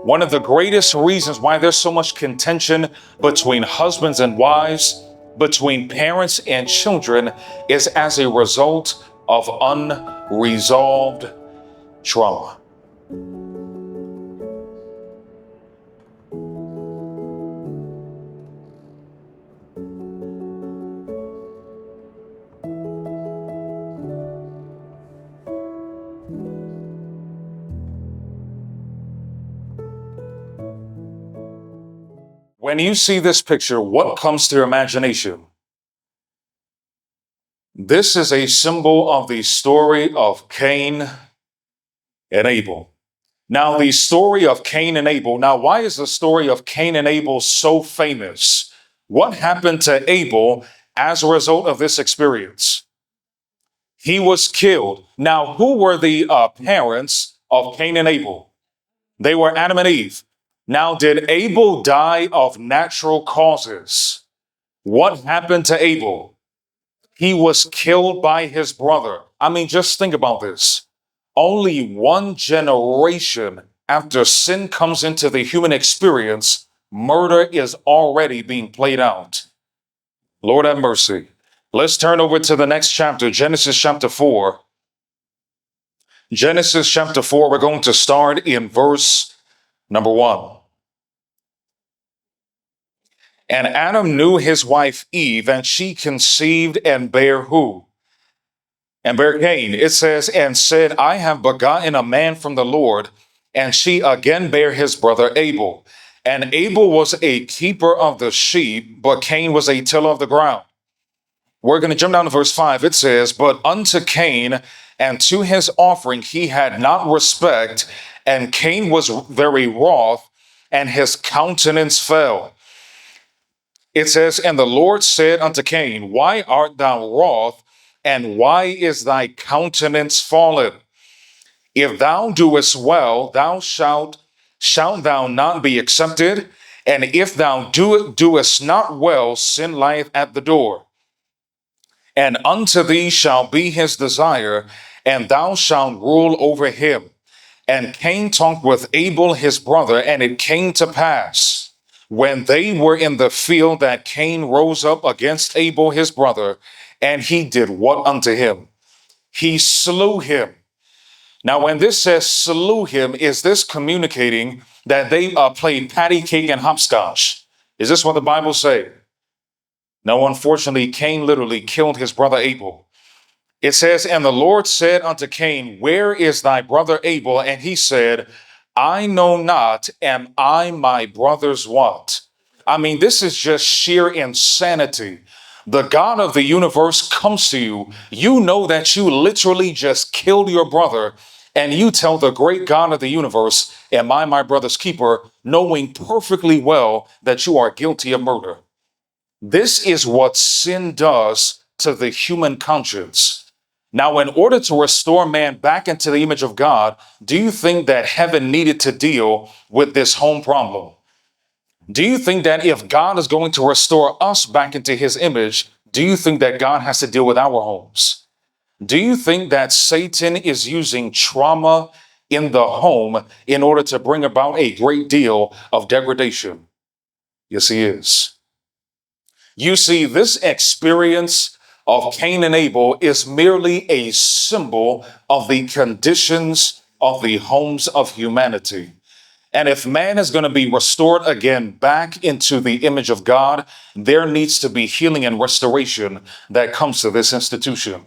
One of the greatest reasons why there's so much contention between husbands and wives, between parents and children, is as a result of unresolved trauma. When you see this picture, what comes to your imagination? This is a symbol of the story of Cain and Abel. Now, the story of Cain and Abel. Now, why is the story of Cain and Abel so famous? What happened to Abel as a result of this experience? He was killed. Now, who were the parents of Cain and Abel? They were Adam and Eve. Now, did Abel die of natural causes? What happened to Abel? He was killed by his brother. I mean, just think about this. Only one generation after sin comes into the human experience, murder is already being played out. Lord have mercy. Let's turn over to the next chapter, Genesis chapter 4. Genesis chapter 4, we're going to start in verse number 1. And Adam knew his wife Eve, and she conceived and bare who? And bare Cain. It says, and said, I have begotten a man from the Lord. And she again bare his brother Abel. And Abel was a keeper of the sheep, but Cain was a tiller of the ground. We're going to jump down to verse 5. It says, but unto Cain and to his offering he had not respect, and Cain was very wroth, and his countenance fell. It says, and the Lord said unto Cain, why art thou wroth, and why is thy countenance fallen? If thou doest well, shalt thou not be accepted? And if thou doest not well, sin lieth at the door. And unto thee shall be his desire, and thou shalt rule over him. And Cain talked with Abel his brother, and it came to pass, when they were in the field, that Cain rose up against Abel his brother, and he did what unto him? He slew him. Now, when this says slew him, is this communicating that they played patty cake and hopscotch? Is this what the Bible say? No, unfortunately, Cain literally killed his brother Abel. It says, and the Lord said unto Cain, where is thy brother Abel? And he said, I know not, am I my brother's what? I mean, this is just sheer insanity. The God of the universe comes to you. You know that you literally just killed your brother, and you tell the great God of the universe, am I my brother's keeper, knowing perfectly well that you are guilty of murder. This is what sin does to the human conscience. Now, in order to restore man back into the image of God, do you think that heaven needed to deal with this home problem? Do you think that if God is going to restore us back into his image, do you think that God has to deal with our homes? Do you think that Satan is using trauma in the home in order to bring about a great deal of degradation? Yes, he is. You see, this experience of Cain and Abel is merely a symbol of the conditions of the homes of humanity. And if man is going to be restored again back into the image of God, there needs to be healing and restoration that comes to this institution.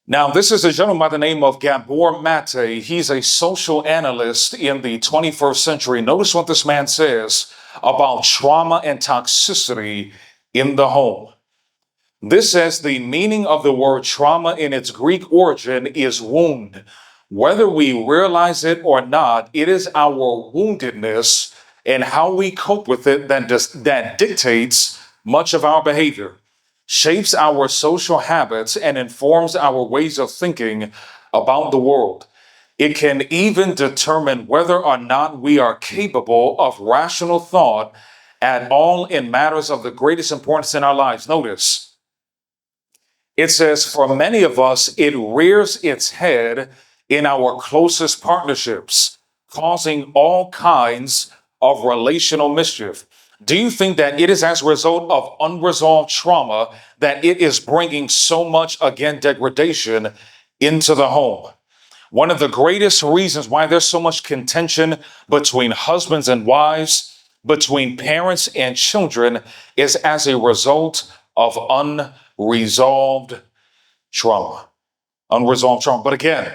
Now, this is a gentleman by the name of Gabor Mate. He's a social analyst in the 21st century. Notice what this man says about trauma and toxicity in the home. This says the meaning of the word trauma in its Greek origin is wound. Whether we realize it or not, it is our woundedness and how we cope with it that dictates much of our behavior, shapes our social habits, and informs our ways of thinking about the world. It can even determine whether or not we are capable of rational thought at all in matters of the greatest importance in our lives. Notice, it says, for many of us, it rears its head in our closest partnerships, causing all kinds of relational mischief? Do you think that it is as a result of unresolved trauma that it is bringing so much, again, degradation into the home? One of the greatest reasons why there's so much contention between husbands and wives, between parents and children, is as a result of unresolved trauma. Unresolved trauma. But again,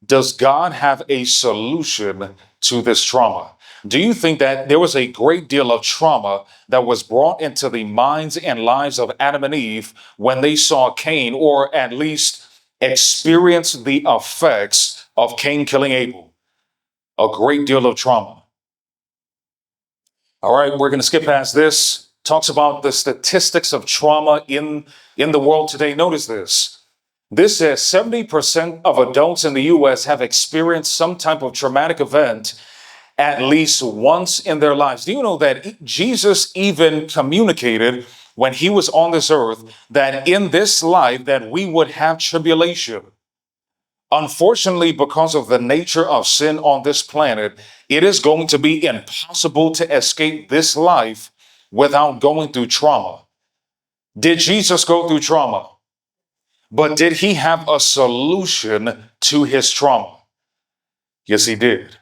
does God have a solution to this trauma? Do you think that there was a great deal of trauma that was brought into the minds and lives of Adam and Eve when they saw Cain, or at least experienced the effects of Cain killing Abel? A great deal of trauma. All right, we're going to skip past this. Talks about the statistics of trauma in the world today. Notice this. This says 70% of adults in the US have experienced some type of traumatic event at least once in their lives. Do you know that Jesus even communicated when he was on this earth that in this life that we would have tribulation? Unfortunately, because of the nature of sin on this planet, it is going to be impossible to escape this life without going through trauma. Did Jesus go through trauma? But did he have a solution to his trauma? Yes, he did.